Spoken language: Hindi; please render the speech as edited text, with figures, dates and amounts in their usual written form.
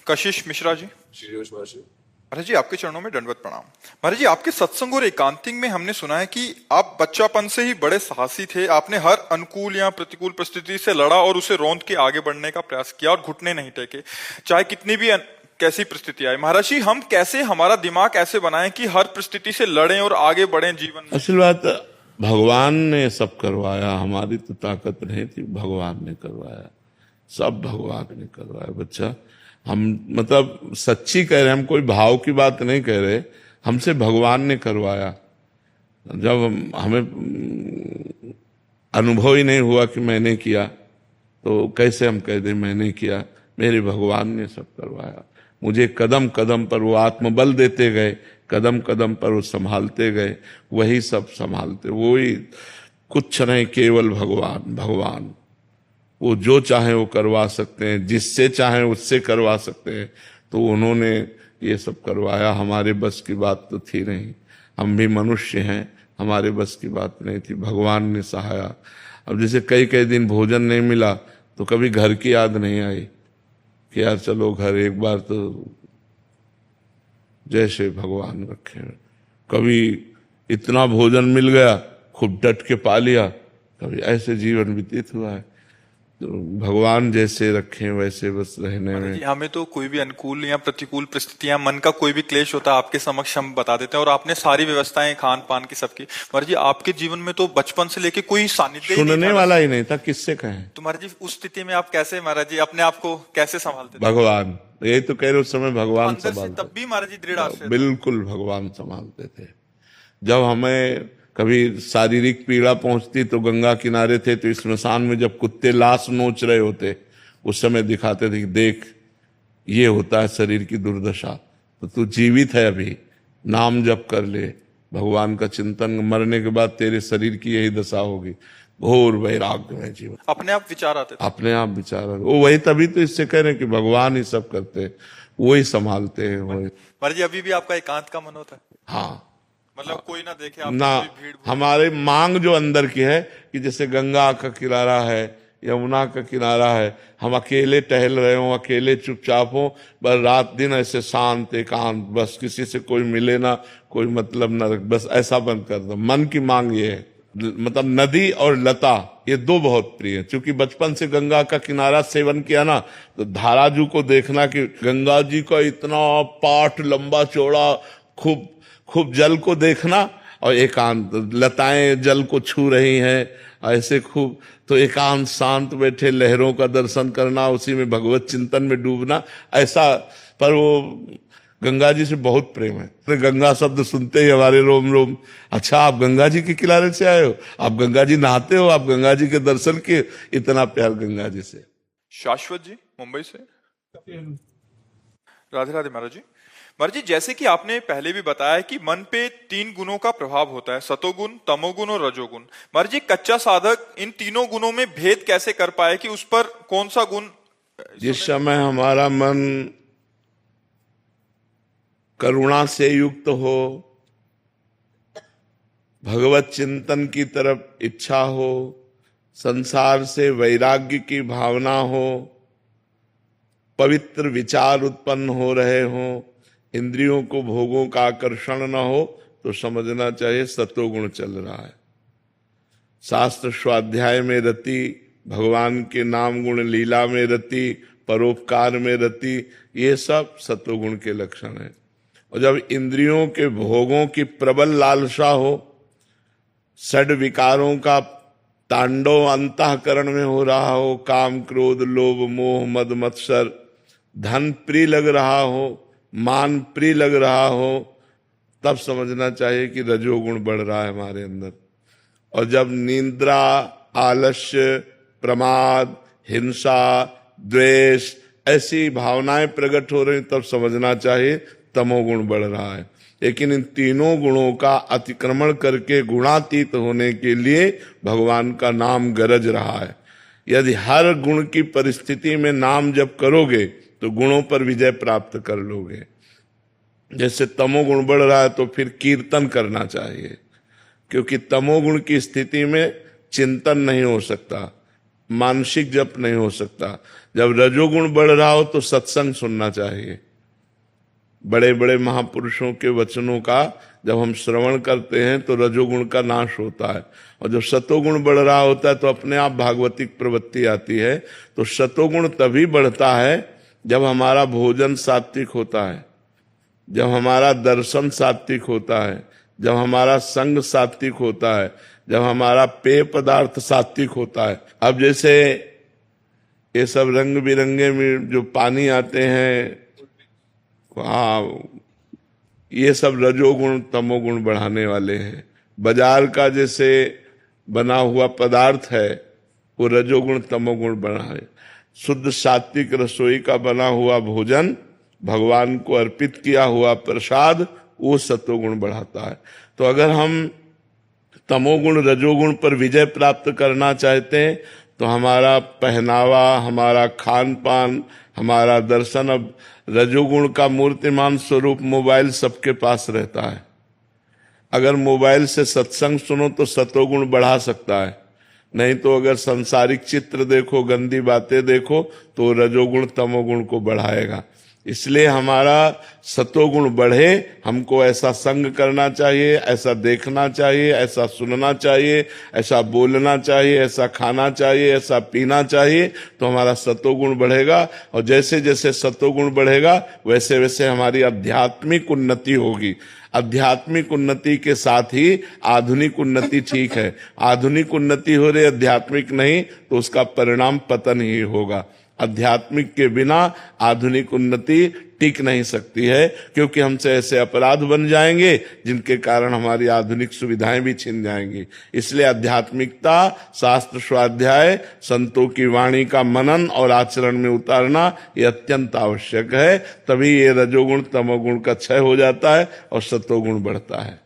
कशिश मिश्रा जी। श्रीनिवास महाशय। महाराज जी, आपके चरणों में दंडवत प्रणाम। महाराज जी, आपके सत्संग और एकांतिक में हमने सुना है कि आप बच्चापन से ही बड़े साहसी थे। आपने हर अनुकूल या प्रतिकूल परिस्थिति से लड़ा और उसे रौंद के आगे बढ़ने का प्रयास किया और घुटने नहीं टेके, चाहे कितनी भी कैसी परिस्थिति आए। महाराज जी, हम कैसे हमारा दिमाग ऐसे बनाएं कि हर परिस्थिति से लड़ें और आगे बढ़ें जीवन में? असल बात, भगवान ने सब करवाया, हमारी तो ताकत नहीं थी, भगवान ने करवाया, सब भगवान ने करवाया बच्चा। हम मतलब सच्ची कह रहे हैं, हम कोई भाव की बात नहीं कह रहे, हमसे भगवान ने करवाया। जब हमें अनुभव ही नहीं हुआ कि मैंने किया, तो कैसे हम कह दें मैंने किया? मेरे भगवान ने सब करवाया। मुझे कदम कदम पर वो आत्मबल देते गए, कदम कदम पर वो संभालते गए, वही सब संभालते, वही, कुछ नहीं, केवल भगवान। भगवान वो जो चाहे वो करवा सकते हैं, जिससे चाहे उससे करवा सकते हैं, तो उन्होंने ये सब करवाया। हमारे बस की बात तो थी नहीं, हम भी मनुष्य हैं, हमारे बस की बात नहीं थी, भगवान ने सहाया। अब जैसे कई कई दिन भोजन नहीं मिला तो कभी घर की याद नहीं आई कि यार चलो घर एक बार तो, जैसे भगवान रखे। कभी इतना भोजन मिल गया, खूब डट के पा लिया, कभी ऐसे जीवन व्यतीत हुआ है। तो भगवान जैसे रखे वैसे बस रहने में। हमें तो कोई भी अनुकूल या प्रतिकूल परिस्थितियां, मन का कोई भी क्लेश होता है, आपके समक्ष हम बता देते हैं, और आपने सारी व्यवस्थाएं खान पान की सबकी। महाराज जी, आपके जीवन में तो बचपन से लेके कोई सानिध्य सुनने वाला ही नहीं था, किससे कहें? तो महाराज जी, उस स्थिति में आप कैसे, महाराज जी, अपने आप को कैसे संभालते थे? भगवान, यही तो कह रहे, उस समय भगवान अंदर से संभालते। तब भी महाराज जी दृढ़ आश्रय था। बिल्कुल भगवान संभालते थे। जब हमें कभी शारीरिक पीड़ा पहुंचती तो गंगा किनारे थे, तो स्मशान में जब कुत्ते लाश नोच रहे होते, उस समय दिखाते थे कि देख ये होता है शरीर की दुर्दशा, तो तू जीवित है, अभी नाम जप कर ले, भगवान का चिंतन, मरने के बाद तेरे शरीर की यही दशा होगी। घोर वैराग्य में जीवन। अपने आप विचार आते थे? अपने आप विचार, वो वही, तभी तो इससे कह रहे हैं कि भगवान ही सब करते हैं, वही संभालते हैं। वही महाराज जी, अभी भी आपका एकांत का मन होता है? हाँ, मतलब कोई ना देखे आप ना, भीड़। हमारे मांग जो अंदर की है कि जैसे गंगा का किनारा है, यमुना का किनारा है, हम अकेले टहल रहे हो, अकेले चुपचाप हो, बस रात दिन ऐसे शांत एकांत, बस किसी से कोई मिले ना, कोई मतलब ना, बस ऐसा बंद कर दो। मन की मांग ये है। मतलब नदी और लता, ये दो बहुत प्रिय है। क्योंकि बचपन से गंगा का किनारा सेवन किया ना, तो धाराजू को देखना कि गंगा जी का इतना पाठ लंबा चौड़ा, खूब खूब जल को देखना, और एकांत, लताएं जल को छू रही हैं ऐसे खूब, तो एकांत शांत बैठे लहरों का दर्शन करना, उसी में भगवत चिंतन में डूबना, ऐसा। पर वो गंगा जी से बहुत प्रेम है, तो गंगा शब्द सुनते ही हमारे रोम रोम। अच्छा, आप गंगा जी के किनारे से आए हो, आप गंगा जी नहाते हो, आप गंगा जी के दर्शन किए, इतना प्यार गंगा जी से। शाश्वत जी मुंबई से। राधे राधे महाराज जी। महाराज जी, जैसे कि आपने पहले भी बताया कि मन पे 3 गुणों का प्रभाव होता है, सतोगुण, तमोगुण और रजोगुण। महाराज जी, कच्चा साधक इन तीनों गुणों में भेद कैसे कर पाए कि उस पर कौन सा गुण? जिस समय हमारा मन करुणा से युक्त हो, भगवत चिंतन की तरफ इच्छा हो, संसार से वैराग्य की भावना हो, पवित्र विचार उत्पन्न हो रहे हो, इंद्रियों को भोगों का आकर्षण न हो, तो समझना चाहिए सतोगुण चल रहा है। शास्त्र स्वाध्याय में रति, भगवान के नाम गुण लीला में रति, परोपकार में रति, ये सब सतोगुण के लक्षण है। और जब इंद्रियों के भोगों की प्रबल लालसा हो, षड विकारों का तांडव अंतःकरण में हो रहा हो, काम क्रोध लोभ मोह मद मत्सर, धन प्रिय लग रहा हो, मान प्रिय लग रहा हो, तब समझना चाहिए कि रजोगुण बढ़ रहा है हमारे अंदर। और जब निद्रा, आलस्य, प्रमाद, हिंसा, द्वेष, ऐसी भावनाएं प्रकट हो रही, तब समझना चाहिए तमोगुण बढ़ रहा है। लेकिन इन तीनों गुणों का अतिक्रमण करके गुणातीत होने के लिए भगवान का नाम गरज रहा है। यदि हर गुण की परिस्थिति में नाम जप करोगे तो गुणों पर विजय प्राप्त कर लोगे। जैसे तमोगुण बढ़ रहा है तो फिर कीर्तन करना चाहिए, क्योंकि तमोगुण की स्थिति में चिंतन नहीं हो सकता। मानसिक जप नहीं हो सकता। जब रजोगुण बढ़ रहा हो तो सत्संग सुनना चाहिए। बड़े बड़े महापुरुषों के वचनों का जब हम श्रवण करते हैं तो रजोगुण का नाश होता है, और जब सतोगुण बढ़ रहा होता है तो अपने आप भागवतिक प्रवृत्ति आती है। तो सतोगुण तभी बढ़ता है जब हमारा भोजन सात्विक होता है, जब हमारा दर्शन सात्विक होता है, जब हमारा संग सात्विक होता है, जब हमारा पेय पदार्थ सात्विक होता है। अब जैसे ये सब रंग बिरंगे में जो पानी आते हैं, हाँ, ये सब रजोगुण तमोगुण बढ़ाने वाले हैं। बाजार का जैसे बना हुआ पदार्थ है वो रजोगुण तमोगुण बढ़ाए। शुद्ध सात्विक रसोई का बना हुआ भोजन, भगवान को अर्पित किया हुआ प्रसाद, वो सत्वगुण बढ़ाता है। तो अगर हम तमोगुण रजोगुण पर विजय प्राप्त करना चाहते हैं तो हमारा पहनावा, हमारा खान पान, हमारा दर्शन, अब रजोगुण का मूर्तिमान स्वरूप मोबाइल सबके पास रहता है। अगर मोबाइल से सत्संग सुनो तो सतोगुण बढ़ा सकता है, नहीं तो अगर संसारिक चित्र देखो, गंदी बातें देखो तो रजोगुण तमोगुण को बढ़ाएगा। इसलिए हमारा सतोगुण बढ़े, हमको ऐसा संग करना चाहिए, ऐसा देखना चाहिए, ऐसा सुनना चाहिए, ऐसा बोलना चाहिए, ऐसा खाना चाहिए, ऐसा पीना चाहिए, तो हमारा सतोगुण बढ़ेगा। और जैसे जैसे सतोगुण बढ़ेगा वैसे वैसे हमारी आध्यात्मिक उन्नति होगी। आध्यात्मिक उन्नति के साथ ही आधुनिक उन्नति ठीक है। आधुनिक उन्नति हो रही, आध्यात्मिक नहीं, तो उसका परिणाम पतन ही होगा। आध्यात्मिक के बिना आधुनिक उन्नति टिक नहीं सकती है, क्योंकि हमसे ऐसे अपराध बन जाएंगे जिनके कारण हमारी आधुनिक सुविधाएं भी छिन जाएंगी। इसलिए आध्यात्मिकता, शास्त्र स्वाध्याय, संतों की वाणी का मनन और आचरण में उतारना ये अत्यंत आवश्यक है। तभी ये रजोगुण तमोगुण का क्षय हो जाता है और सतोगुण बढ़ता है।